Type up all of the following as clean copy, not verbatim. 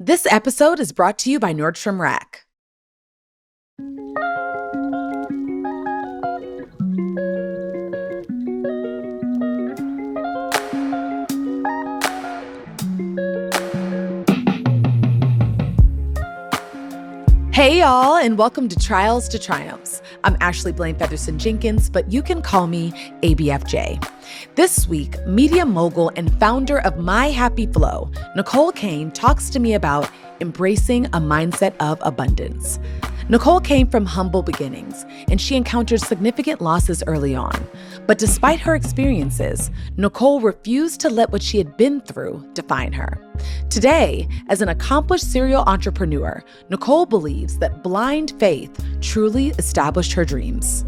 This episode is brought to you by Nordstrom Rack. Hey y'all, and welcome to Trials to Triumphs. I'm Ashley Blaine Featherston Jenkins, but you can call me ABFJ. This week, media mogul and founder of My Happy Flow, Nicole Kane, talks to me about embracing a mindset of abundance. Nicole came from humble beginnings, and she encountered significant losses early on. But despite her experiences, Nicole refused to let what she had been through define her. Today, as an accomplished serial entrepreneur, Nicole believes that blind faith truly established her dreams.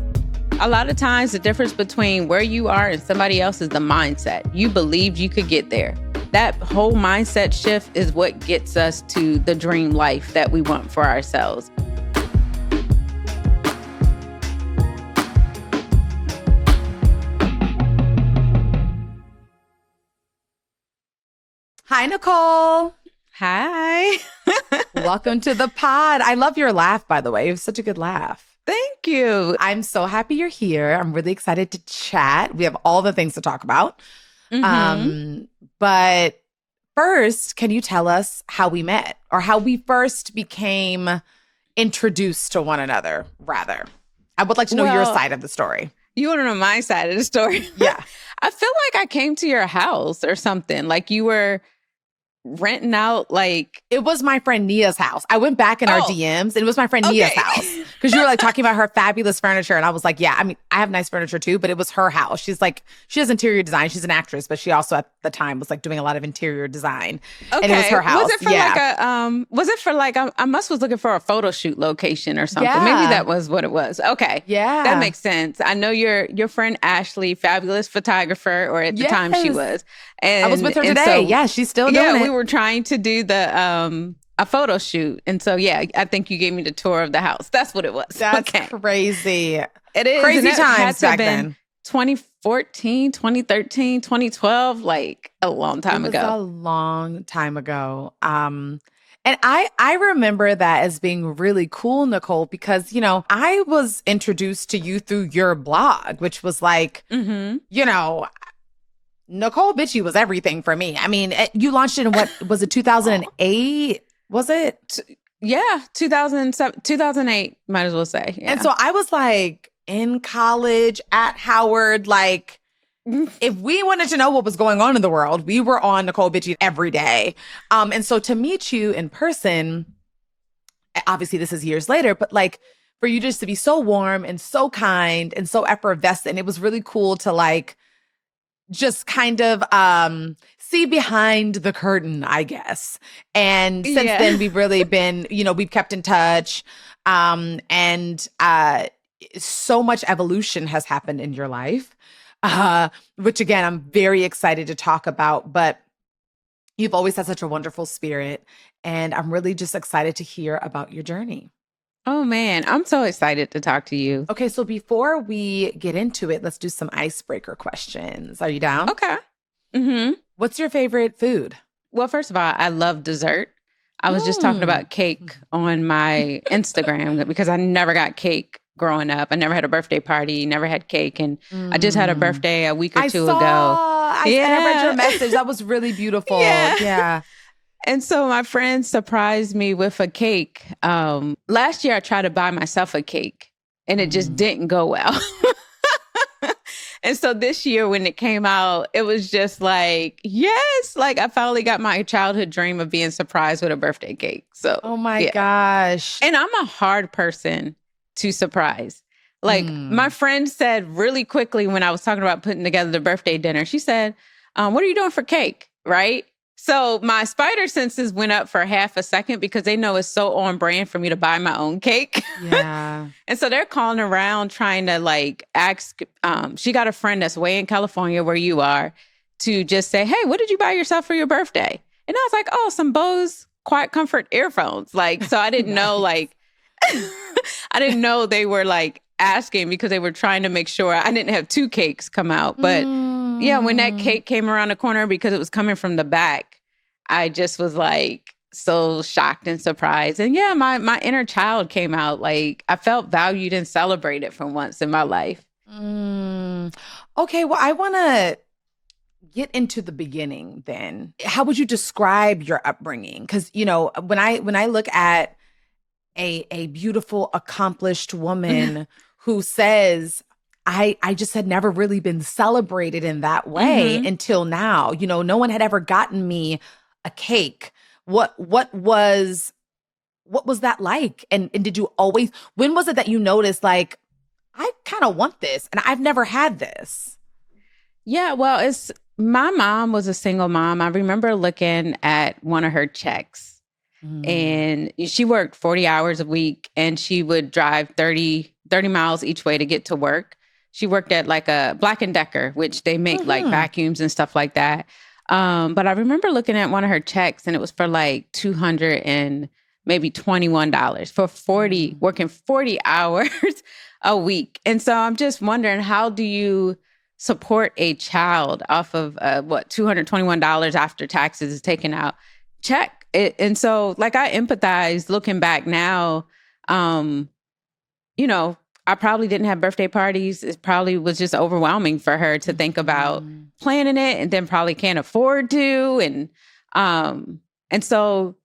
A lot of times, the difference between where you are and somebody else is the mindset. You believed you could get there. That whole mindset shift is what gets us to the dream life that we want for ourselves. Hi, Nicole. Hi. Welcome to the pod. I love your laugh, by the way. You have such a good laugh. Thank you. I'm so happy you're here. I'm really excited to chat. We have all the things to talk about. But first, can you tell us how we met or how we first became introduced to one another, rather? I would like to know your side of the story. You want to know my side of the story? Yeah. I feel like I came to your house or something. Like you were renting out, like... It was my friend Nia's house. I went back in our DMs and it was my friend Nia's house. Because you were like talking about her fabulous furniture. And I was like, yeah, I mean, I have nice furniture too, but it was her house. She's like, she does interior design. She's an actress, but she also at the time was like doing a lot of interior design. Okay. And it was her house. Was it for I must was looking for a photo shoot location or something. Yeah. Maybe that was what it was. Okay. Yeah. That makes sense. I know your friend Ashley, fabulous photographer, or at the time she was. And I was with her today. So, she's still doing it. Yeah, we were trying to do a photo shoot. And so, I think you gave me the tour of the house. That's what it was. That's crazy. It is. Crazy times back then. 2014, 2013, 2012, like a long time ago. It was a long time ago. And I remember that as being really cool, Nicole, because, you know, I was introduced to you through your blog, which was like, you know, Nicole Bitchie was everything for me. I mean, you launched it in what was it, 2008? Was it? Yeah, 2007, 2008, might as well say. Yeah. And so I was like in college at Howard, like if we wanted to know what was going on in the world, we were on Nicole Bitchie every day. And so to meet you in person, obviously this is years later, but like for you just to be so warm and so kind and so effervescent, it was really cool to like just kind of see behind the curtain, I guess. And since then, we've really been, you know, we've kept in touch. And so much evolution has happened in your life, which again, I'm very excited to talk about. But you've always had such a wonderful spirit. And I'm really just excited to hear about your journey. Oh, man, I'm so excited to talk to you. Okay, so before we get into it, let's do some icebreaker questions. Are you down? Okay. What's your favorite food? Well, first of all, I love dessert. I was just talking about cake on my Instagram because I never got cake growing up. I never had a birthday party, never had cake. And I just had a birthday a week or two ago. I read your message. That was really beautiful. Yeah. And so my friend surprised me with a cake. Last year, I tried to buy myself a cake and it just didn't go well. And so this year when it came out, it was just like, yes, like I finally got my childhood dream of being surprised with a birthday cake. So, oh my gosh. And I'm a hard person to surprise. Like my friend said really quickly when I was talking about putting together the birthday dinner, she said, what are you doing for cake? Right? So my spider senses went up for half a second because they know it's so on brand for me to buy my own cake. Yeah. And so they're calling around trying to like ask, she got a friend that's way in California where you are to just say, hey, what did you buy yourself for your birthday? And I was like, oh, some Bose Quiet Comfort earphones. Like, so I didn't know like, I didn't know they were like asking because they were trying to make sure I didn't have two cakes come out. But yeah, when that cake came around the corner because it was coming from the back, I just was like so shocked and surprised. And yeah, my inner child came out. Like I felt valued and celebrated for once in my life. Mm. Okay, well, I want to get into the beginning then. How would you describe your upbringing? Because, when I look at a beautiful, accomplished woman who says, I just had never really been celebrated in that way until now. No one had ever gotten me a cake. What was that like? And did you always, when was it that you noticed, like, I kind of want this and I've never had this? Yeah, well, my mom was a single mom. I remember looking at one of her checks, and she worked 40 hours a week, and she would drive 30 miles each way to get to work. She worked at like a Black & Decker, which they make like vacuums and stuff like that. But I remember looking at one of her checks, and it was for like $200 and maybe $21 for working 40 hours a week. And so I'm just wondering, how do you support a child off of $221 after taxes is taken out check? And so like I empathize looking back now. I probably didn't have birthday parties. It probably was just overwhelming for her to think about planning it, and then probably can't afford to. And so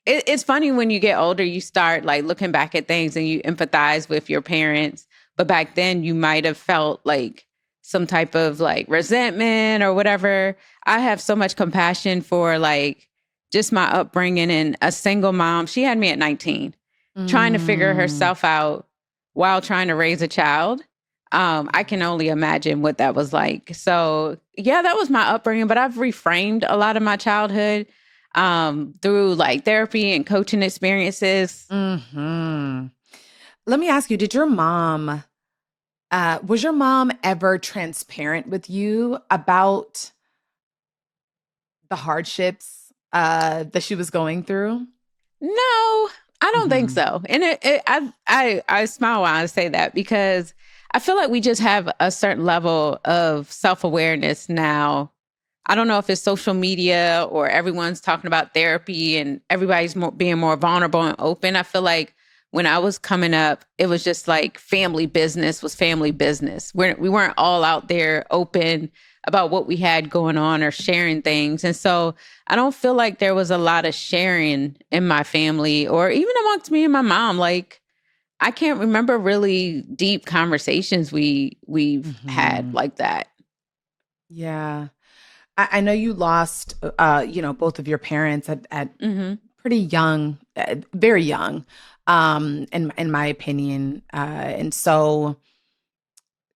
it's funny when you get older, you start like looking back at things and you empathize with your parents. But back then you might have felt like some type of like resentment or whatever. I have so much compassion for like just my upbringing, and a single mom. She had me at 19, trying to figure herself out while trying to raise a child. I can only imagine what that was like. So yeah, that was my upbringing, but I've reframed a lot of my childhood through like therapy and coaching experiences. Let me ask you, was your mom ever transparent with you about the hardships that she was going through? No, I don't think so. And I smile when I say that, because I feel like we just have a certain level of self-awareness now. I don't know if it's social media or everyone's talking about therapy and everybody's being more vulnerable and open. I feel like when I was coming up, it was just like family business was family business. We weren't all out there open about what we had going on or sharing things. And so I don't feel like there was a lot of sharing in my family or even amongst me and my mom. Like, I can't remember really deep conversations we've had like that. Yeah. I know you lost, both of your parents at pretty young, very young, in my opinion. And so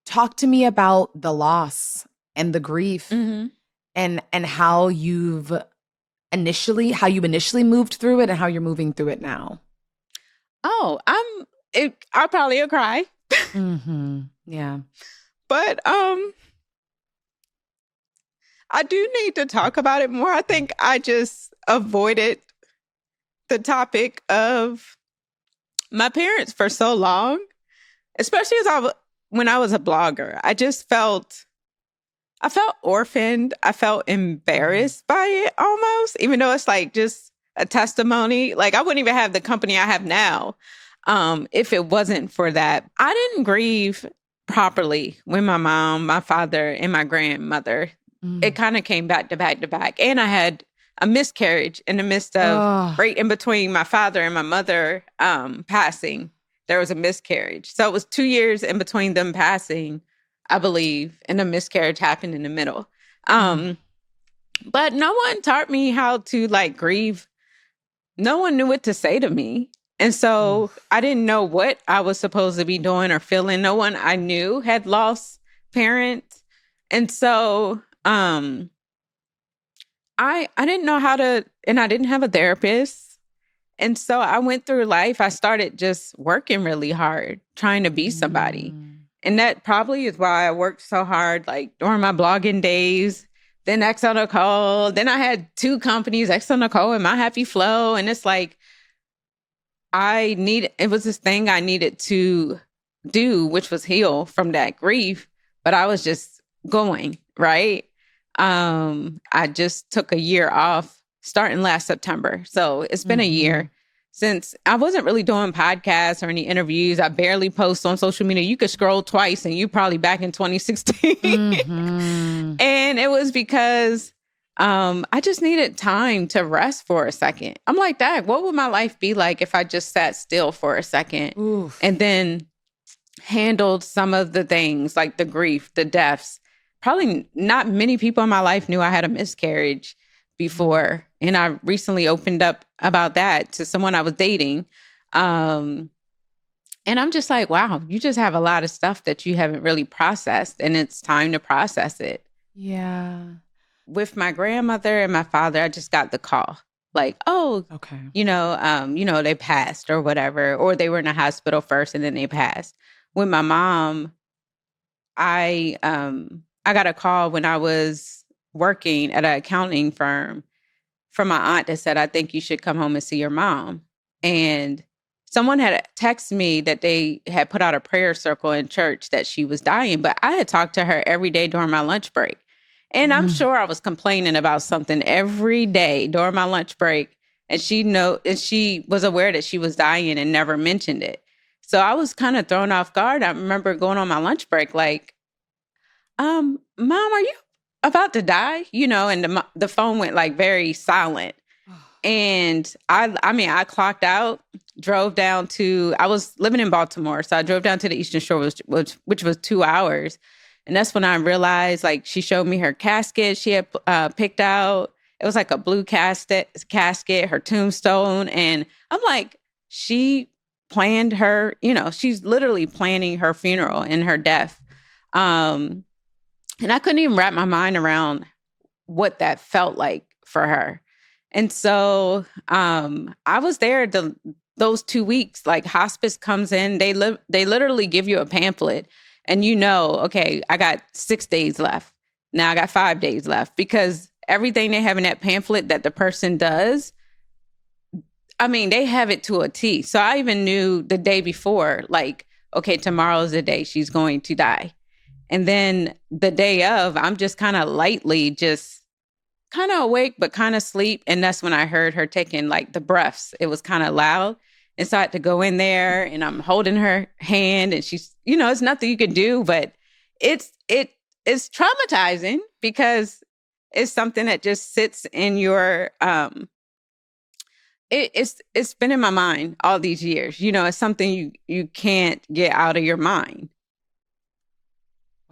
talk to me about the loss and the grief and how you initially moved through it and how you're moving through it now. Oh, I'll probably cry. Yeah. But I do need to talk about it more. I think I just avoided the topic of my parents for so long, especially when I was a blogger. I felt orphaned. I felt embarrassed by it almost, even though it's like just a testimony. Like, I wouldn't even have the company I have now if it wasn't for that. I didn't grieve properly when my mom, my father, and my grandmother, it kind of came back to back to back. And I had a miscarriage in the midst of, right in between my father and my mother passing, there was a miscarriage. So it was 2 years in between them passing, I believe, and a miscarriage happened in the middle. But no one taught me how to like grieve. No one knew what to say to me. And so I didn't know what I was supposed to be doing or feeling. No one I knew had lost parents. And so I didn't know how to, and I didn't have a therapist. And so I went through life. I started just working really hard, trying to be somebody. And that probably is why I worked so hard, like during my blogging days, then XO Nicole. Then I had 2 companies, XO Nicole and My Happy Flow. And it's like, it was this thing I needed to do, which was heal from that grief. But I was just going, right? I just took a year off starting last September. So it's been a year since I wasn't really doing podcasts or any interviews. I barely post on social media. You could scroll twice and you probably back in 2016. And it was because I just needed time to rest for a second. I'm like, Dad, what would my life be like if I just sat still for a second and then handled some of the things like the grief, the deaths? Probably not many people in my life knew I had a miscarriage before. And I recently opened up about that to someone I was dating. And I'm just like, wow, you just have a lot of stuff that you haven't really processed, and it's time to process it. Yeah. With my grandmother and my father, I just got the call. Like, oh, okay, they passed or whatever, or they were in a hospital first and then they passed. With my mom, I got a call when I was working at an accounting firm from my aunt that said, I think you should come home and see your mom. And someone had texted me that they had put out a prayer circle in church that she was dying, but I had talked to her every day during my lunch break. And I'm sure I was complaining about something every day during my lunch break. And she was aware that she was dying and never mentioned it. So I was kind of thrown off guard. I remember going on my lunch break like, Mom, are you about to die? And the phone went like very silent. And I clocked out, drove down I was living in Baltimore. So I drove down to the Eastern Shore, which was 2 hours. And that's when I realized, like, she showed me her casket she had picked out. It was like a blue casket, her tombstone. And I'm like, she planned her, she's literally planning her funeral and her death. And I couldn't even wrap my mind around what that felt like for her. And so I was there those 2 weeks. Like, hospice comes in, they literally give you a pamphlet, and okay, I got 6 days left. Now I got 5 days left, because everything they have in that pamphlet that the person does, they have it to a T. So I even knew the day before, like, okay, tomorrow's the day she's going to die. And then the day of, I'm just kind of lightly just kind of awake, but kind of sleep. And that's when I heard her taking like the breaths. It was kind of loud. And so I had to go in there, and I'm holding her hand, and she's, it's nothing you can do, but it's traumatizing, because it's something that just sits in your, it's been in my mind all these years. It's something you can't get out of your mind.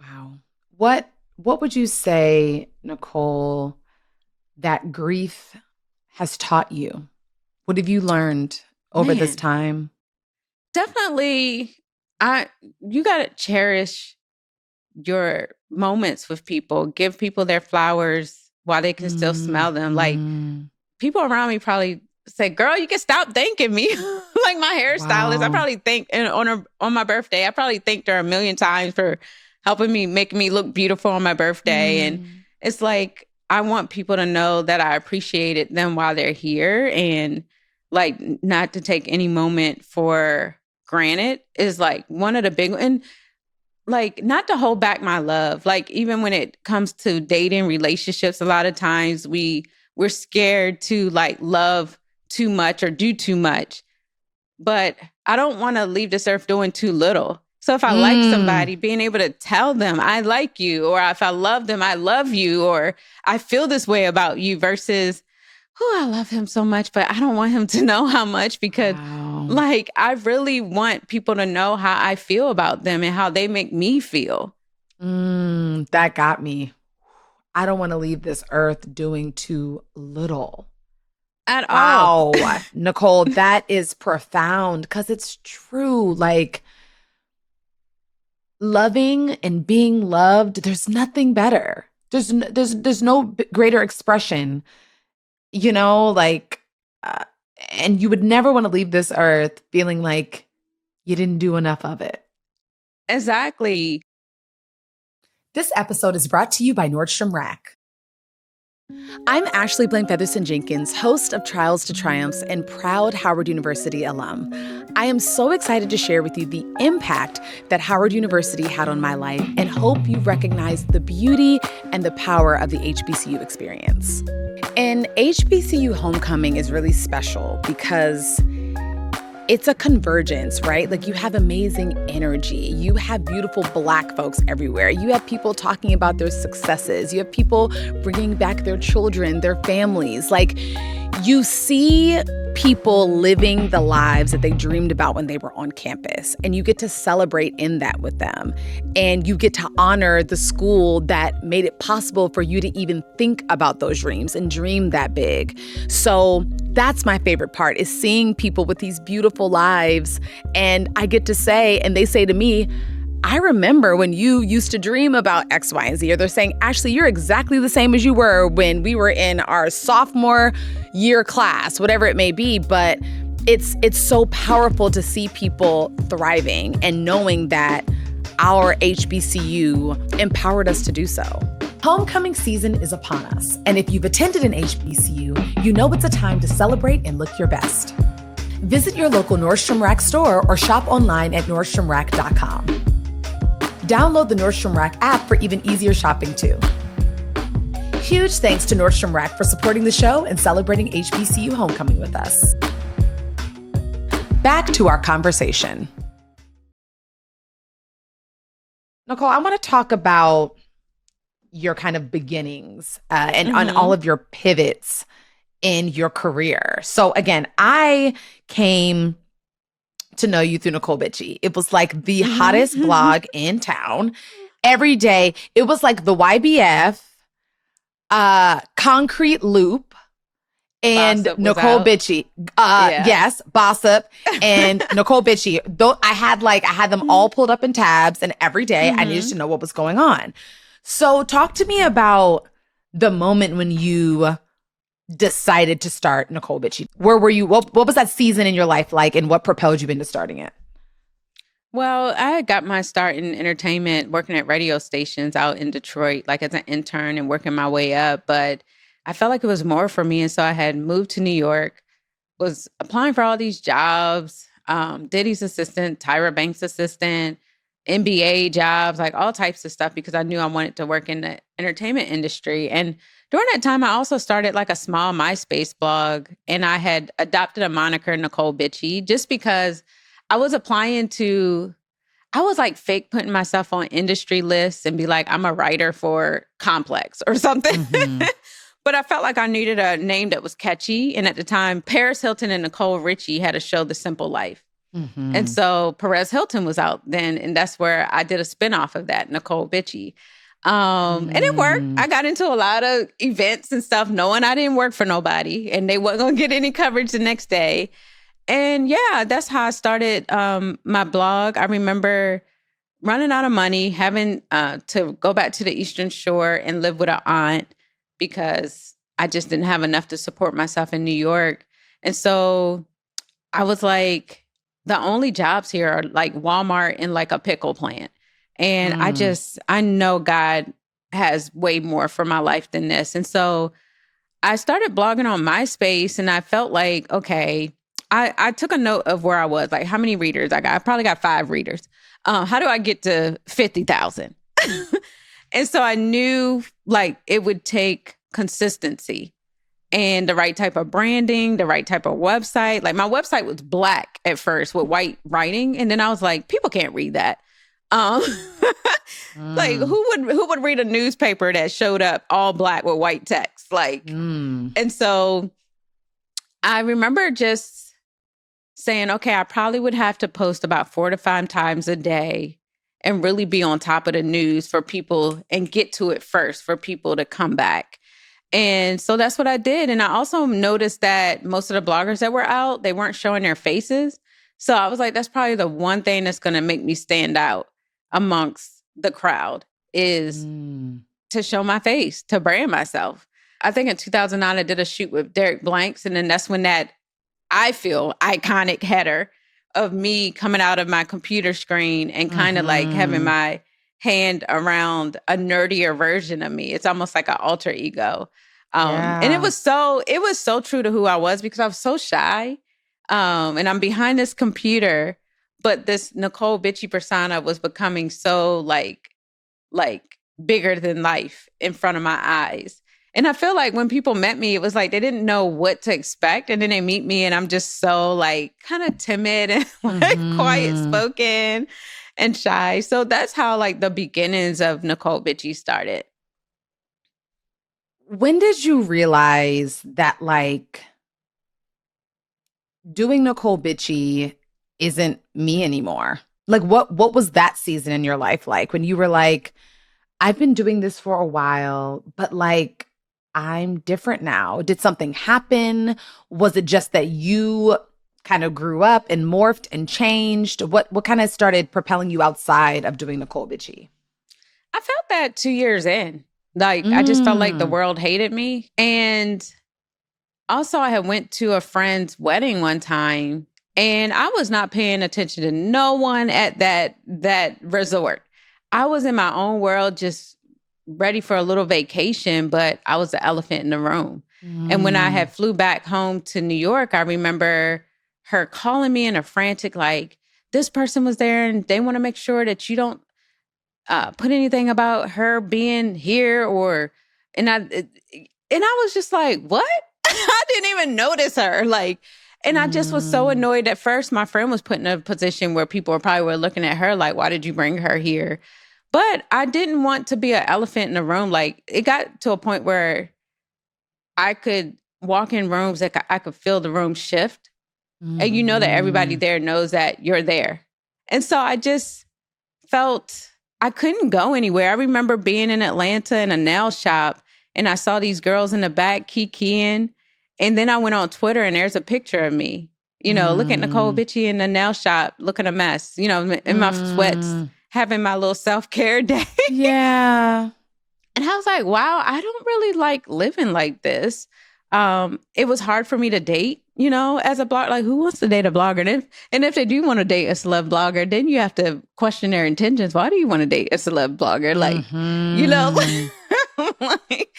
Wow. What would you say, Nicole, that grief has taught you? What have you learned over this time? Definitely, you got to cherish your moments with people. Give people their flowers while they can still smell them. Like, people around me probably say, girl, you can stop thanking me. Like, my hairstylist, I probably thank, and on my birthday, I probably thanked her a million times for helping me, making me look beautiful on my birthday. And it's like, I want people to know that I appreciated them while they're here, and like, not to take any moment for granted is like one of the big, and like, not to hold back my love. Like, even when it comes to dating relationships, a lot of times we're scared to like love too much or do too much. But I don't want to leave this earth doing too little. So if I like somebody, being able to tell them I like you, or if I love them, I love you, or I feel this way about you, versus, I love him so much, but I don't want him to know how much, because like, I really want people to know how I feel about them and how they make me feel. That got me. I don't want to leave this earth doing too little. At all. Wow. Nicole, that is profound, because it's true. Like, loving and being loved, there's nothing better. There's no greater expression, like, and you would never want to leave this earth feeling like you didn't do enough of it. Exactly. This episode is brought to you by Nordstrom Rack. I'm Ashley Blaine Featherston Jenkins, host of Trials to Triumphs and proud Howard University alum. I am so excited to share with you the impact that Howard University had on my life, and hope you recognize the beauty and the power of the HBCU experience. And HBCU homecoming is really special because it's a convergence, right? Like, you have amazing energy. You have beautiful Black folks everywhere. You have people talking about their successes. You have people bringing back their children, their families. Like, you see people living the lives that they dreamed about when they were on campus, and you get to celebrate in that with them. And you get to honor the school that made it possible for you to even think about those dreams and dream that big. So that's my favorite part, is seeing people with these beautiful lives. And I get to say, and they say to me, I remember when you used to dream about X, Y, and Z. Or they're saying, Ashley, you're exactly the same as you were when we were in our sophomore year class, whatever it may be. But it's so powerful to see people thriving and knowing that our HBCU empowered us to do so. Homecoming season is upon us. And if you've attended an HBCU, you know it's a time to celebrate and look your best. Visit your local Nordstrom Rack store or shop online at NordstromRack.com. Download the Nordstrom Rack app for even easier shopping too. Huge thanks to Nordstrom Rack for supporting the show and celebrating HBCU homecoming with us. Back to our conversation. Nicole, I want to talk about your kind of beginnings and on all of your pivots in your career. So again, I came to know you through Nicole Bitchie. It was like the hottest blog in town. Every day, it was like the YBF, Concrete Loop, and Bossip Nicole Bitchie. Yes, Bossip and Nicole Bitchie. Though I had them all pulled up in tabs, and every day I needed to know what was going on. So talk to me about the moment when you decided to start Nicole Bitchie. Where were you? What was that season in your life like, and what propelled you into starting it? Well, I got my start in entertainment working at radio stations out in Detroit, like as an intern and working my way up. But I felt like it was more for me. And so I had moved to New York, was applying for all these jobs, Diddy's assistant, Tyra Banks' assistant, NBA jobs, like all types of stuff, because I knew I wanted to work in the entertainment industry. And during that time, I also started like a small MySpace blog, and I had adopted a moniker, Nicole Bitchie, just because I was I was like fake putting myself on industry lists and be like, I'm a writer for Complex or something. But I felt like I needed a name that was catchy. And at the time, Paris Hilton and Nicole Richie had a show, The Simple Life. And so Perez Hilton was out then, and that's where I did a spinoff of that, Nicole Bitchie. And it worked. I got into a lot of events and stuff knowing I didn't work for nobody and they weren't going to get any coverage the next day. And yeah, that's how I started my blog. I remember running out of money, having to go back to the Eastern Shore and live with an aunt because I just didn't have enough to support myself in New York. And so I was like, the only jobs here are like Walmart and like a pickle plant. And I know God has way more for my life than this. And so I started blogging on MySpace, and I felt like, okay, I took a note of where I was, like how many readers I got. I probably got 5 readers. How do I get to 50,000? And so I knew like it would take consistency and the right type of branding, the right type of website. Like my website was black at first with white writing. And then I was like, people can't read that. Like who would read a newspaper that showed up all black with white text? Like, and so I remember just saying, okay, I probably would have to post about 4 to 5 times a day and really be on top of the news for people and get to it first for people to come back. And so that's what I did. And I also noticed that most of the bloggers that were out, they weren't showing their faces. So I was like, that's probably the one thing that's going to make me stand out amongst the crowd is to show my face, to brand myself. I think in 2009, I did a shoot with Derek Blanks. And then that's when that, I feel, iconic header of me coming out of my computer screen and kind of like having my hand around a nerdier version of me. It's almost like an alter ego. And it was so true to who I was because I was so shy. And I'm behind this computer, but this Nicole Bitchie persona was becoming so like bigger than life in front of my eyes. And I feel like when people met me, it was like they didn't know what to expect. And then they meet me and I'm just so like kind of timid and like quiet spoken and shy. So that's how like the beginnings of Nicole Bitchie started. When did you realize that like doing Nicole Bitchie isn't me anymore? Like what was that season in your life like when you were like, I've been doing this for a while, but like I'm different now. Did something happen? Was it just that you kind of grew up and morphed and changed? What kind of started propelling you outside of doing Nicole Bitchie? I felt that 2 years in. Like I just felt like the world hated me. And also I had went to a friend's wedding one time and I was not paying attention to no one at that resort. I was in my own world, just ready for a little vacation, but I was the elephant in the room. And when I had flew back home to New York, I remember her calling me in a frantic, like, this person was there and they want to make sure that you don't put anything about her being here and I was just like, what? I didn't even notice her. Like, and I just was so annoyed at first. My friend was put in a position where people were looking at her like, why did you bring her here? But I didn't want to be an elephant in the room. Like it got to a point where I could walk in rooms that I could feel the room shift. And you know that everybody there knows that you're there. And so I just felt I couldn't go anywhere. I remember being in Atlanta in a nail shop and I saw these girls in the back kikiing. And then I went on Twitter and there's a picture of me, look at Nicole Bitchie in the nail shop, looking a mess, in my sweats, having my little self-care day. Yeah. And I was like, wow, I don't really like living like this. It was hard for me to date, as a blogger. Like, who wants to date a blogger? And if they do want to date a celeb blogger, then you have to question their intentions. Why do you want to date a celeb blogger? Like, like,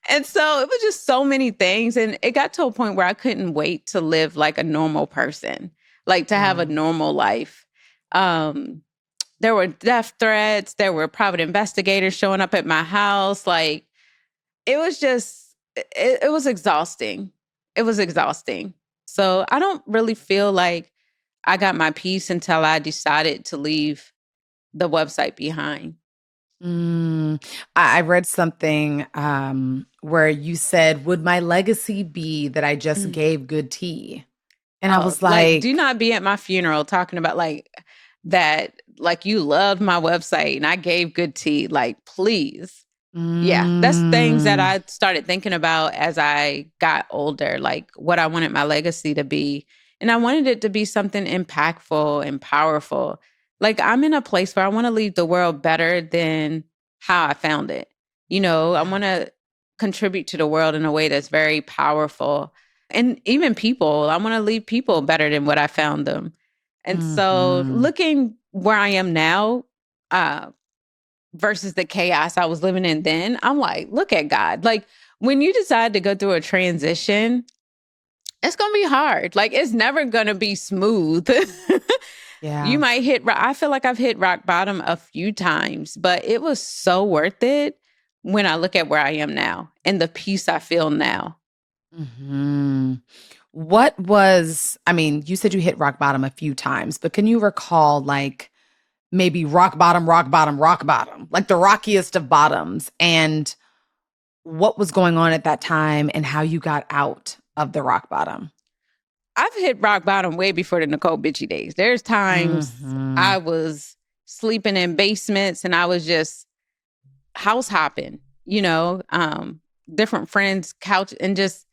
and so it was just so many things. And it got to a point where I couldn't wait to live like a normal person, like to have a normal life. There were death threats. There were private investigators showing up at my house. Like, it was just, it was exhausting. It was exhausting. So I don't really feel like I got my peace until I decided to leave the website behind. I read something where you said, would my legacy be that I just gave good tea? And I was like, do not be at my funeral talking about like that, like you loved my website and I gave good tea. Like, please. Yeah, that's things that I started thinking about as I got older, like what I wanted my legacy to be. And I wanted it to be something impactful and powerful. Like, I'm in a place where I want to leave the world better than how I found it. I want to contribute to the world in a way that's very powerful. And even people, I want to leave people better than what I found them. And so looking where I am now, versus the chaos I was living in then, I'm like, look at God. Like, when you decide to go through a transition, it's going to be hard. Like, it's never going to be smooth. Yeah. You might I feel like I've hit rock bottom a few times, but it was so worth it when I look at where I am now and the peace I feel now. What was, you said you hit rock bottom a few times, but can you recall like maybe rock bottom, like the rockiest of bottoms, and what was going on at that time and how you got out of the rock bottom? I've hit rock bottom way before the Nicole Bitchie days. There's times I was sleeping in basements and I was just house hopping, different friends' couch and just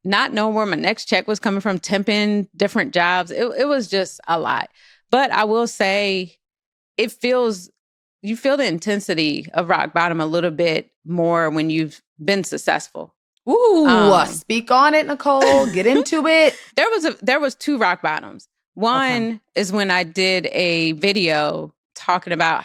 not knowing where my next check was coming from, temping different jobs. It was just a lot. But I will say, you feel the intensity of rock bottom a little bit more when you've been successful. Ooh, speak on it, Nicole. Get into it. There was two rock bottoms. One is when I did a video talking about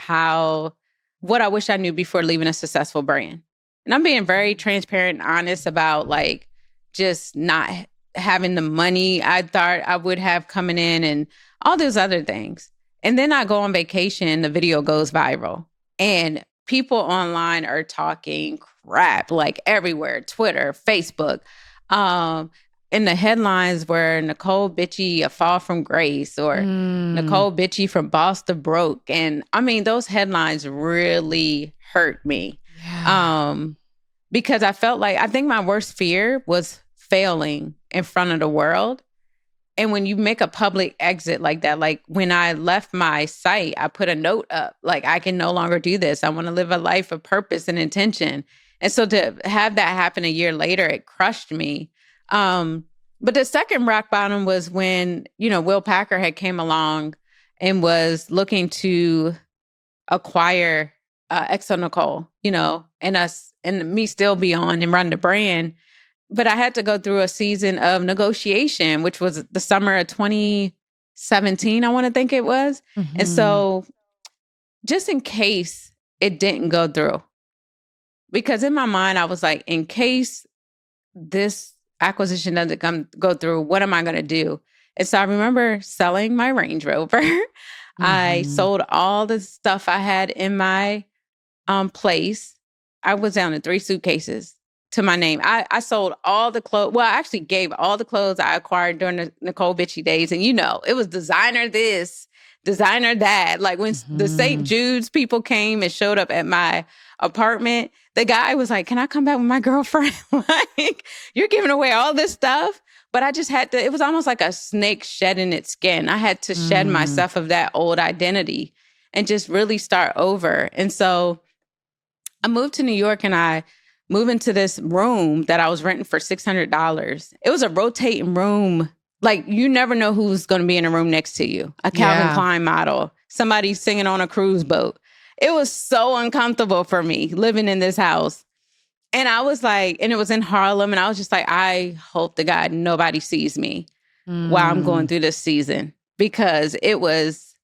what I wish I knew before leaving a successful brand. And I'm being very transparent and honest about like just not having the money I thought I would have coming in and all those other things. And then I go on vacation, the video goes viral. And people online are talking crap, like everywhere, Twitter, Facebook. In the headlines were Nicole Bitchie, a fall from grace, or Nicole Bitchie from boss to broke. And I mean, those headlines really hurt me. Yeah. Because I felt like, I think my worst fear was failing in front of the world. And when you make a public exit like that, like when I left my site, I put a note up, like, I can no longer do this. I want to live a life of purpose and intention. And so to have that happen a year later, it crushed me. But the second rock bottom was when, Will Packer had came along and was looking to acquire Exo Nicole, and me still be on and run the brand. But I had to go through a season of negotiation, which was the summer of 2017, I want to think it was. Mm-hmm. And so just in case it didn't go through, because in my mind, I was like, in case this acquisition doesn't go through, what am I going to do? And so I remember selling my Range Rover. I sold all the stuff I had in my place. I was down to 3 suitcases to my name. I sold all the clothes. Well, I actually gave all the clothes I acquired during the Nicole Bitchie days. And it was designer this, designer that. Like when the St. Jude's people came and showed up at my apartment, the guy was like, "Can I come back with my girlfriend?" Like, you're giving away all this stuff. But I just had to, it was almost like a snake shedding its skin. I had to shed myself of that old identity and just really start over. And so I moved to New York and I moved into this room that I was renting for $600. It was a rotating room. Like, you never know who's going to be in a room next to you. A Calvin Klein model, somebody singing on a cruise boat. It was so uncomfortable for me living in this house. And I was like, and it was in Harlem. And I was just like, I hope to God nobody sees me while I'm going through this season, because it was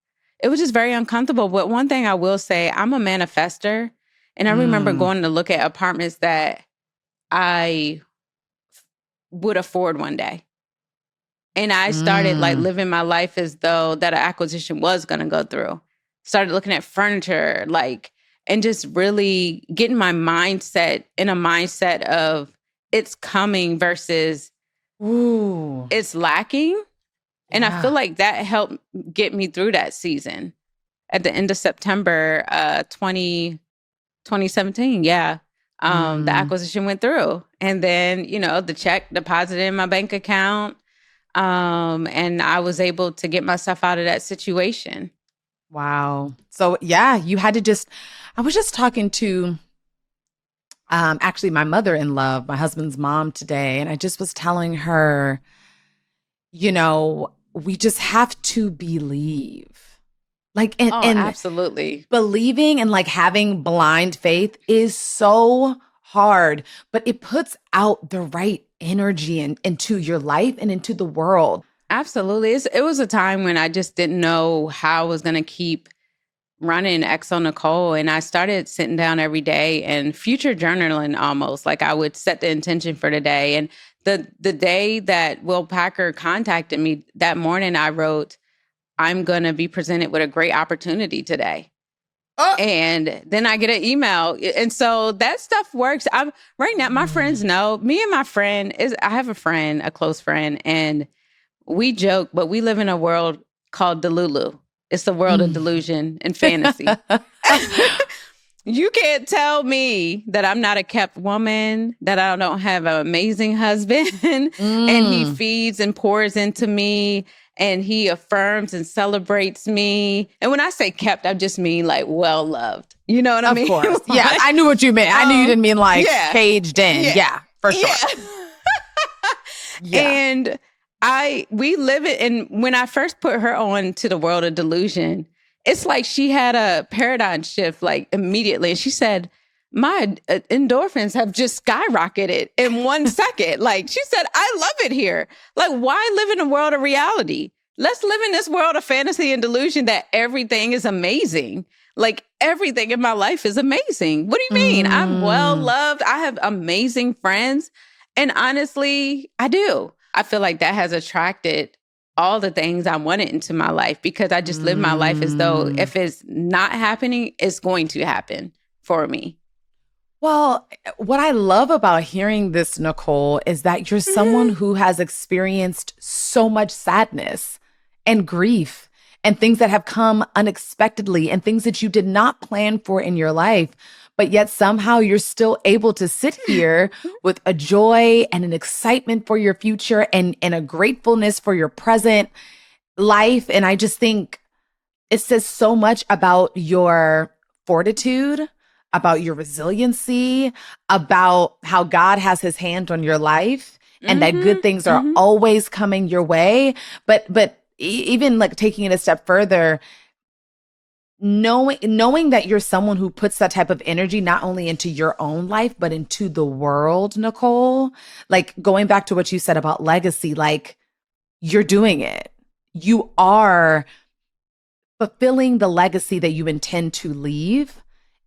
just very uncomfortable. But one thing I will say, I'm a manifester. And I remember going to look at apartments that I would afford one day. And I started like living my life as though that an acquisition was going to go through. Started looking at furniture, and just really getting my mindset in a mindset of it's coming versus it's lacking. And I feel like that helped get me through that season. At the end of September 2017, the acquisition went through. And then, the check deposited in my bank account. And I was able to get myself out of that situation. Wow. So you had to I was just talking to actually my mother-in-law, my husband's mom today, and I just was telling her, we just have to believe. And absolutely. Believing and having blind faith is so hard, but it puts out the right energy into your life and into the world. Absolutely. It was a time when I just didn't know how I was going to keep running Exo Nicole. And I started sitting down every day and future journaling almost. Like, I would set the intention for the day. And the day that Will Packer contacted me, that morning I wrote, "I'm going to be presented with a great opportunity today." And then I get an email. And so that stuff works. Right now, my friends know, me and my friend I have a close friend, and we joke, but we live in a world called Delulu. It's the world of delusion and fantasy. You can't tell me that I'm not a kept woman, that I don't have an amazing husband, and he feeds and pours into me, and he affirms and celebrates me. And when I say kept, I just mean well loved. You know what I mean? Of course. Yeah, I knew what you meant. I knew you didn't mean caged in. Yeah, for sure. And we live it. And when I first put her on to the world of delusion, it's like she had a paradigm shift immediately. And she said, "My endorphins have just skyrocketed in 1 second." She said, "I love it here. Why live in a world of reality? Let's live in this world of fantasy and delusion that everything is amazing. Everything in my life is amazing. What do you mean? I'm well loved. I have amazing friends." And honestly, I do. I feel like that has attracted all the things I wanted into my life, because I just live my life as though if it's not happening, it's going to happen. for me. Well, what I love about hearing this, Nicole, is that you're someone who has experienced so much sadness and grief and things that have come unexpectedly and things that you did not plan for in your life. But yet somehow you're still able to sit here with a joy and an excitement for your future and a gratefulness for your present life. And I just think it says so much about your fortitude, about your resiliency, about how God has his hand on your life and that good things are always coming your way. But even like taking it a step further, knowing that you're someone who puts that type of energy not only into your own life, but into the world, Nicole, like going back to what you said about legacy, like you're doing it. You are fulfilling the legacy that you intend to leave.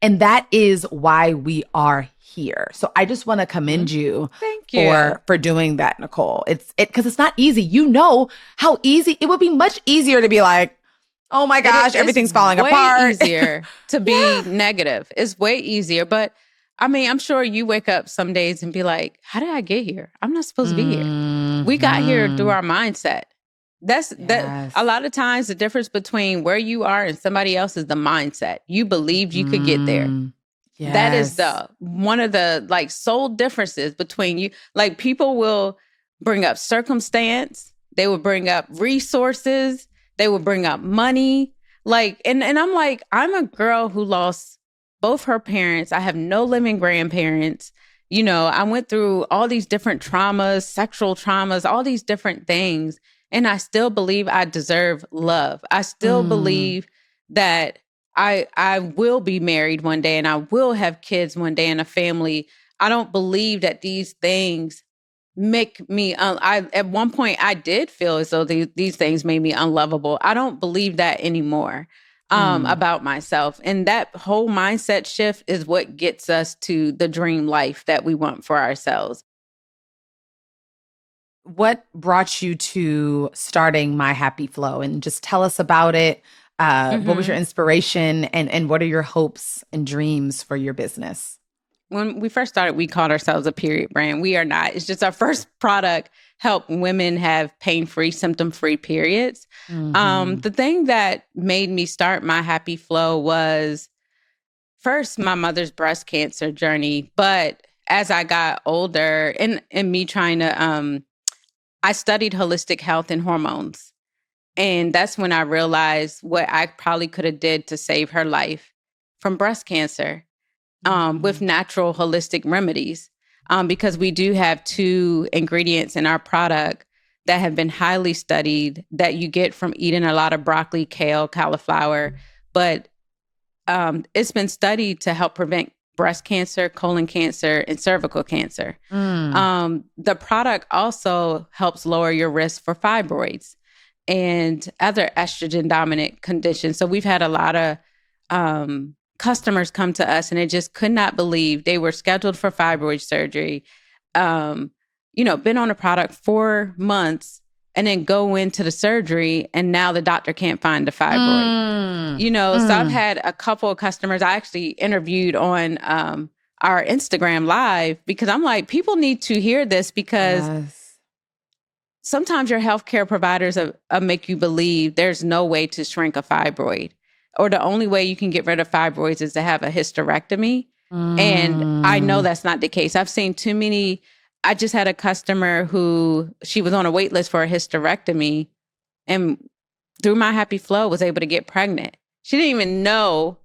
And that is why we are here. So I just want to commend you, Thank you for doing that, Nicole. It's because it's not easy. You know how easy it would be. Much easier to be like, oh my gosh, everything's falling apart. It's way easier to be negative. It's way easier. But I mean, I'm sure you wake up some days and be like, how did I get here? I'm not supposed to be here. We got here through our mindset. That a lot of times the difference between where you are and somebody else is the mindset. You believed you could get there. Yes. That is one of the like sole differences between you. Like people will bring up circumstance, they will bring up resources, they will bring up money. Like, and I'm like, I'm a girl who lost both her parents. I have no living grandparents. You know, I went through all these different traumas, sexual traumas, all these different things. And I still believe I deserve love. I still believe that I will be married one day and I will have kids one day and a family. I don't believe that these things make me, at one point I did feel as though these things made me unlovable. I don't believe that anymore about myself. And that whole mindset shift is what gets us to the dream life that we want for ourselves. What brought you to starting My Happy Flow? And just tell us about it. What was your inspiration and what are your hopes and dreams for your business? When we first started, we called ourselves a period brand. We are not. It's just our first product help women have pain-free, symptom-free periods. The thing that made me start My Happy Flow was first my mother's breast cancer journey. But as I got older and me trying to, I studied holistic health and hormones. And that's when I realized what I probably could have did to save her life from breast cancer with natural holistic remedies. Because we do have 2 ingredients in our product that have been highly studied that you get from eating a lot of broccoli, kale, cauliflower. But it's been studied to help prevent breast cancer, colon cancer, and cervical cancer. The product also helps lower your risk for fibroids and other estrogen dominant conditions. So we've had a lot of customers come to us and they just could not believe they were scheduled for fibroid surgery, been on a product 4 months and then go into the surgery and now the doctor can't find the fibroid. So I've had a couple of customers I actually interviewed on our Instagram live because I'm like, people need to hear this because sometimes your healthcare providers make you believe there's no way to shrink a fibroid or the only way you can get rid of fibroids is to have a hysterectomy. And I know that's not the case. I've seen too many. I just had a customer who she was on a wait list for a hysterectomy and through My Happy Flow was able to get pregnant. She didn't even know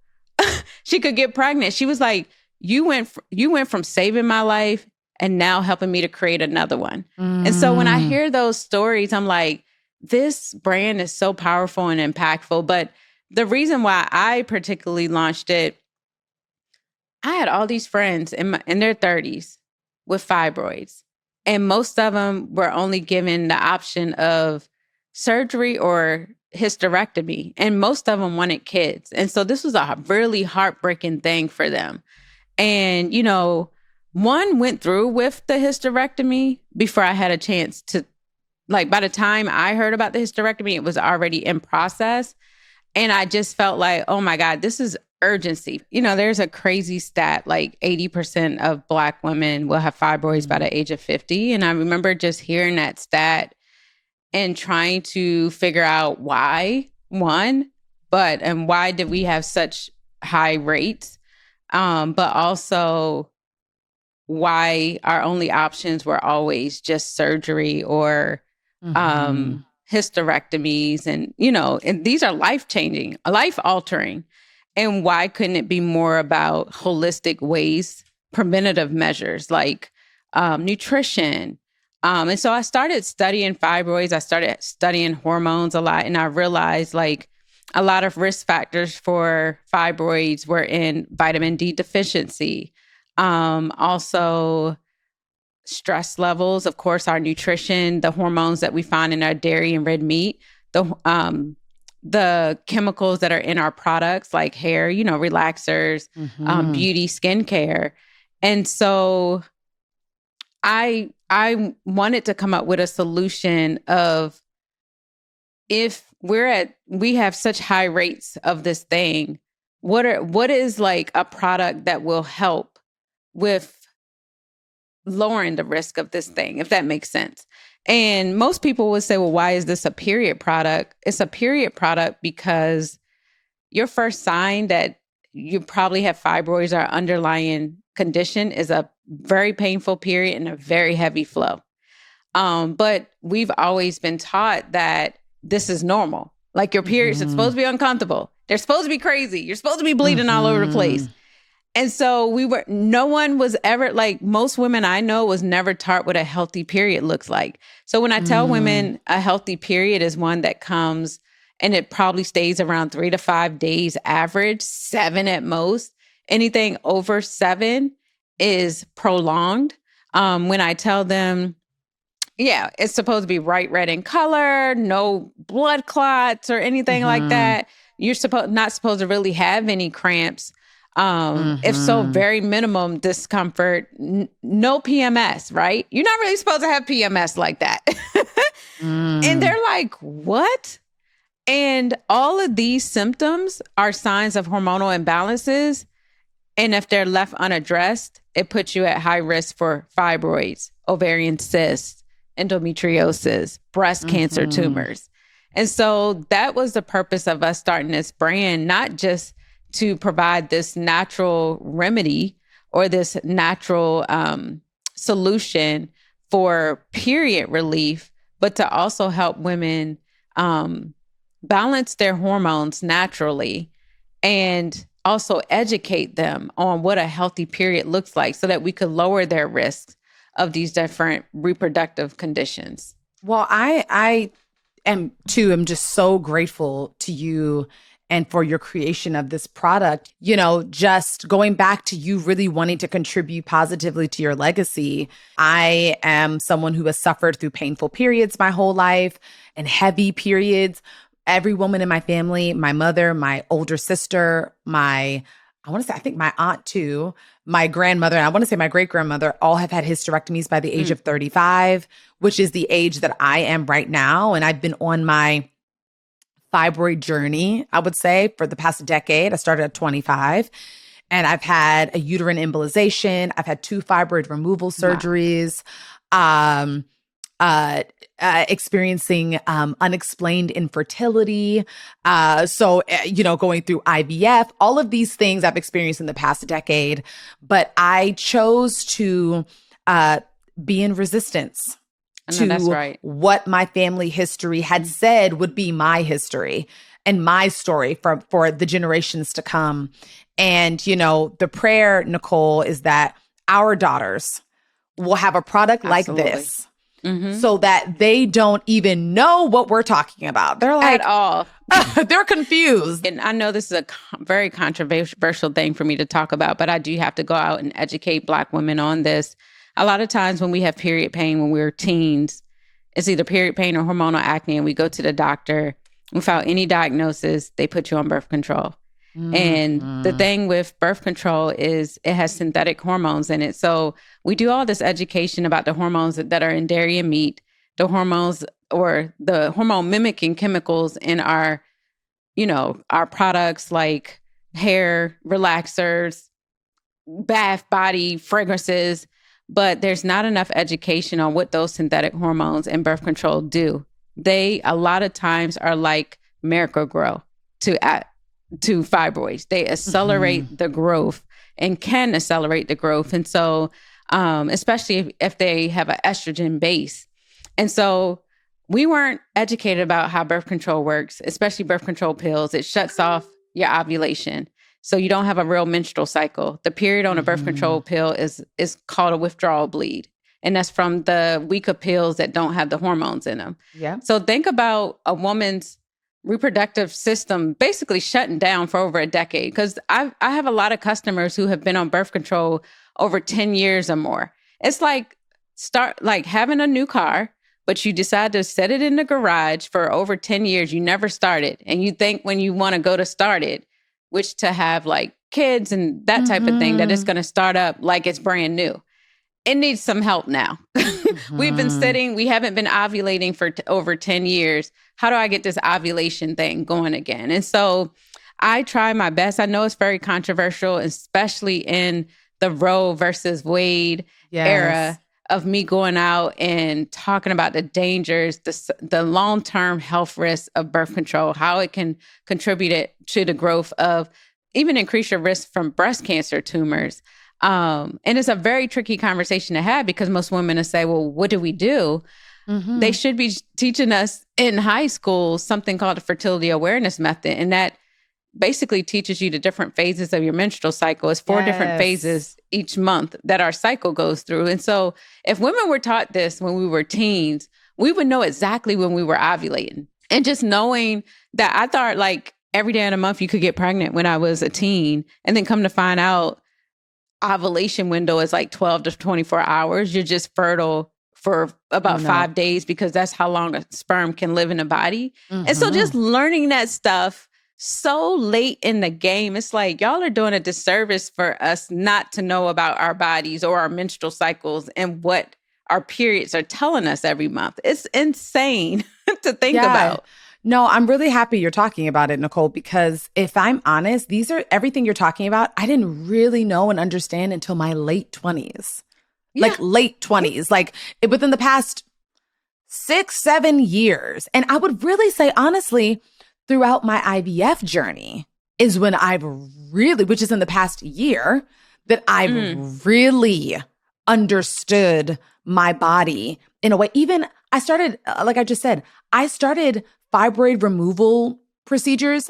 she could get pregnant. She was like, you went from saving my life and now helping me to create another one. And so when I hear those stories, I'm like, this brand is so powerful and impactful. But the reason why I particularly launched it, I had all these friends in their 30s with fibroids. And most of them were only given the option of surgery or hysterectomy. And most of them wanted kids. And so this was a really heartbreaking thing for them. And, one went through with the hysterectomy before I had a chance to, by the time I heard about the hysterectomy, it was already in process. And I just felt like, oh my God, this is urgency. You know, there's a crazy stat, like 80% of Black women will have fibroids by the age of 50. And I remember just hearing that stat and trying to figure out why, and why did we have such high rates? But also why our only options were always just surgery or hysterectomies. And, you know, and these are life-changing, life-altering. And why couldn't it be more about holistic ways, preventative measures like nutrition? And so I started studying fibroids. I started studying hormones a lot. And I realized like a lot of risk factors for fibroids were in vitamin D deficiency. Also stress levels, of course, our nutrition, the hormones that we find in our dairy and red meat, the chemicals that are in our products like hair, you know, relaxers, beauty, skincare. And so I wanted to come up with a solution of, if we have such high rates of this thing, what is like a product that will help with lowering the risk of this thing, if that makes sense. And most people would say, well, why is this a period product? It's a period product because your first sign that you probably have fibroids or underlying condition is a very painful period and a very heavy flow. But we've always been taught that this is normal. Like your periods are supposed to be uncomfortable. They're supposed to be crazy. You're supposed to be bleeding all over the place. And so no one was ever, like most women I know was never taught what a healthy period looks like. So when I tell women a healthy period is one that comes and it probably stays around 3 to 5 days average, 7 at most, anything over 7 is prolonged. When I tell them, yeah, it's supposed to be bright red in color, no blood clots or anything like that. You're not supposed to really have any cramps. If so, very minimum discomfort, no PMS, right? You're not really supposed to have PMS like that. And they're like, what? And all of these symptoms are signs of hormonal imbalances. And if they're left unaddressed, it puts you at high risk for fibroids, ovarian cysts, endometriosis, breast cancer tumors. And so that was the purpose of us starting this brand, not just to provide this natural remedy or this natural solution for period relief, but to also help women balance their hormones naturally and also educate them on what a healthy period looks like so that we could lower their risks of these different reproductive conditions. Well, I am too. I'm just so grateful to you and for your creation of this product. You know, just going back to you really wanting to contribute positively to your legacy. I am someone who has suffered through painful periods my whole life and heavy periods. Every woman in my family, my mother, my older sister, I think my aunt too, my grandmother, and I want to say my great-grandmother, all have had hysterectomies by the age of 35, which is the age that I am right now. And I've been on my fibroid journey, I would say, for the past decade. I started at 25, and I've had a uterine embolization. I've had 2 fibroid removal surgeries. Wow. Experiencing unexplained infertility. So, going through IVF, all of these things I've experienced in the past decade. But I chose to be in resistance to what my family history had said would be my history and my story for the generations to come. And, the prayer, Nicole, is that our daughters will have a product like this. So that they don't even know what we're talking about. They're like, at all. They're confused. And I know this is a very controversial thing for me to talk about, but I do have to go out and educate Black women on this. A lot of times when we have period pain when we're teens, it's either period pain or hormonal acne, and we go to the doctor without any diagnosis, they put you on birth control. And the thing with birth control is it has synthetic hormones in it. So we do all this education about the hormones that are in dairy and meat, the hormones or the hormone mimicking chemicals in our products like hair relaxers, bath body fragrances, but there's not enough education on what those synthetic hormones and birth control do. They a lot of times are like Miracle-Gro to fibroids. They accelerate the growth and can accelerate the growth. And so, especially if they have an estrogen base. And so we weren't educated about how birth control works, especially birth control pills. It shuts off your ovulation. So you don't have a real menstrual cycle. The period on a birth control pill is called a withdrawal bleed. And that's from the week of pills that don't have the hormones in them. Yeah. So think about a woman's reproductive system basically shutting down for over a decade. Because I have a lot of customers who have been on birth control over 10 years or more. It's like having a new car, but you decide to set it in the garage for over 10 years. You never start it. And you think when you want to go to start it, which to have like kids and that type of thing, that it's going to start up like it's brand new. It needs some help now. We've been sitting, we haven't been ovulating for over 10 years. How do I get this ovulation thing going again? And so I try my best. I know it's very controversial, especially in the Roe versus Wade era of me going out and talking about the dangers, the long-term health risks of birth control, how it can contribute to the growth of, even increase your risk from breast cancer tumors. And it's a very tricky conversation to have because most women will say, well, what do we do? They should be teaching us in high school something called a fertility awareness method. And that basically teaches you the different phases of your menstrual cycle. It's 4 different phases each month that our cycle goes through. And so if women were taught this when we were teens, we would know exactly when we were ovulating. And just knowing that, I thought like every day in a month you could get pregnant when I was a teen, and then come to find out ovulation window is like 12 to 24 hours. You're just fertile for about 5 days because that's how long a sperm can live in a body. And so just learning that stuff so late in the game, it's like y'all are doing a disservice for us not to know about our bodies or our menstrual cycles and what our periods are telling us every month. It's insane to think about. No, I'm really happy you're talking about it, Nicole, because if I'm honest, everything you're talking about, I didn't really know and understand until my late 20s. Like late 20s, like within the past 6-7 years. And I would really say, honestly, throughout my IVF journey is when I've really, which is in the past year, that I've really understood my body in a way. Even I started, like I just said, I started fibroid removal procedures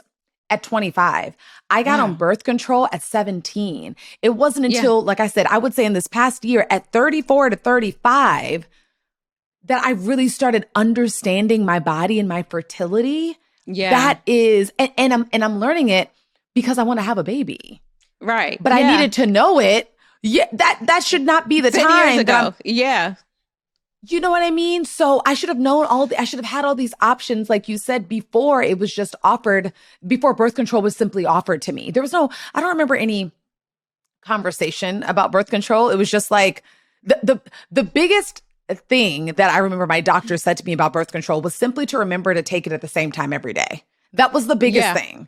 at 25. I got on birth control at 17. It wasn't until, like I said, I would say in this past year at 34 to 35 that I really started understanding my body and my fertility. That is, and I'm learning it because I want to have a baby. Right. But I needed to know it. Yeah, that should not be the 10 time. years ago. You know what I mean? So I should have known I should have had all these options, like you said, before it was just offered, before birth control was simply offered to me. There was I don't remember any conversation about birth control. It was just like the biggest thing that I remember my doctor said to me about birth control was simply to remember to take it at the same time every day. That was the biggest thing.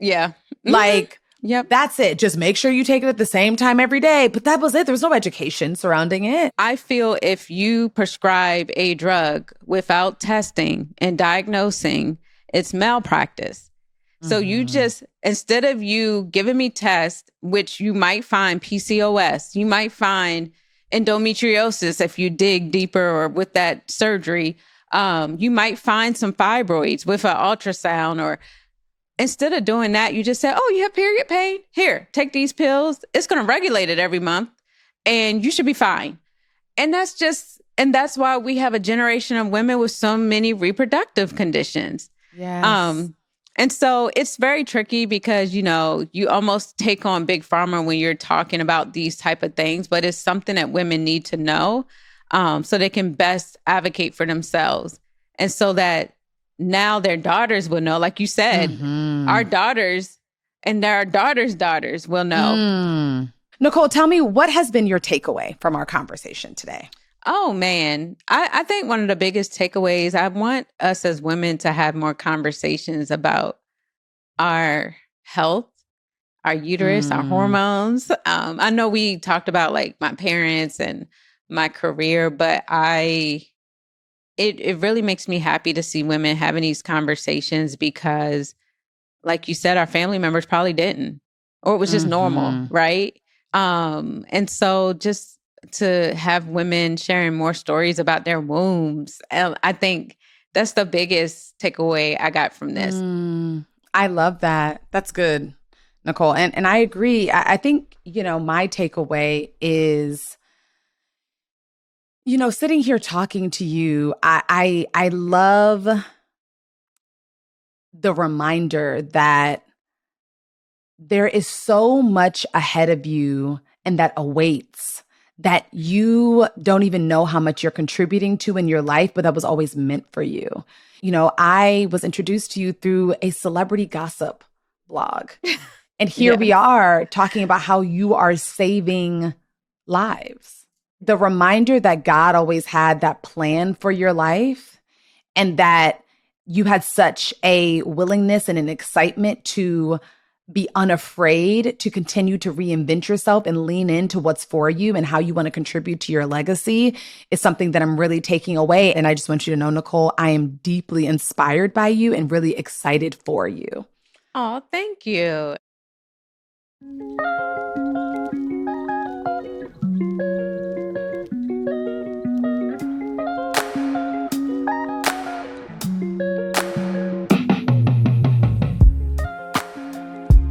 Like, that's it. Just make sure you take it at the same time every day. But that was it. There was no education surrounding it. I feel if you prescribe a drug without testing and diagnosing, it's malpractice. So you just, instead of you giving me tests, which you might find PCOS, you might find endometriosis if you dig deeper, or with that surgery, you might find some fibroids with an ultrasound. Or instead of doing that, you just say, oh, you have period pain? Here, take these pills. It's going to regulate it every month and you should be fine. And that's why we have a generation of women with so many reproductive conditions. And so it's very tricky because, you almost take on big pharma when you're talking about these type of things, but it's something that women need to know so they can best advocate for themselves. And so that now their daughters will know, like you said, our daughters and our daughters' daughters will know. Nicole, tell me, what has been your takeaway from our conversation today? Oh, man. I think one of the biggest takeaways, I want us as women to have more conversations about our health, our uterus, our hormones. I know we talked about like my parents and my career, but it really makes me happy to see women having these conversations because, like you said, our family members probably didn't, or it was just normal, right? And so just to have women sharing more stories about their wombs, I think that's the biggest takeaway I got from this. I love that. That's good, Nicole. And I agree. I think, my takeaway is, sitting here talking to you, I love the reminder that there is so much ahead of you and that awaits that you don't even know how much you're contributing to in your life, but that was always meant for you. I was introduced to you through a celebrity gossip blog. And here we are talking about how you are saving lives. The reminder that God always had that plan for your life and that you had such a willingness and an excitement to be unafraid to continue to reinvent yourself and lean into what's for you and how you want to contribute to your legacy is something that I'm really taking away. And I just want you to know, Nicole, I am deeply inspired by you and really excited for you. Oh, thank you.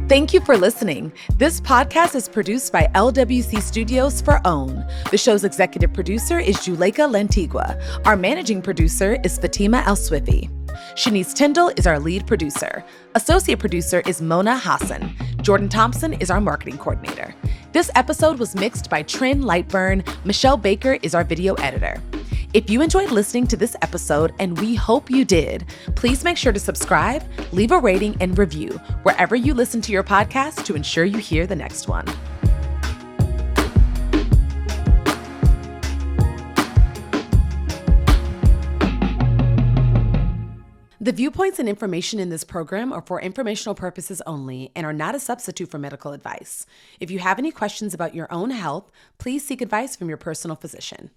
Thank you for listening. This podcast is produced by LWC Studios for OWN. The show's executive producer is Juleka Lantigua. Our managing producer is Fatima El-Swifi. Shanice Tyndall is our lead producer. Associate producer is Mona Hassan. Jordan Thompson is our marketing coordinator. This episode was mixed by Trin Lightburn. Michelle Baker is our video editor. If you enjoyed listening to this episode, and we hope you did, please make sure to subscribe, leave a rating, and review wherever you listen to your podcast to ensure you hear the next one. The viewpoints and information in this program are for informational purposes only and are not a substitute for medical advice. If you have any questions about your own health, please seek advice from your personal physician.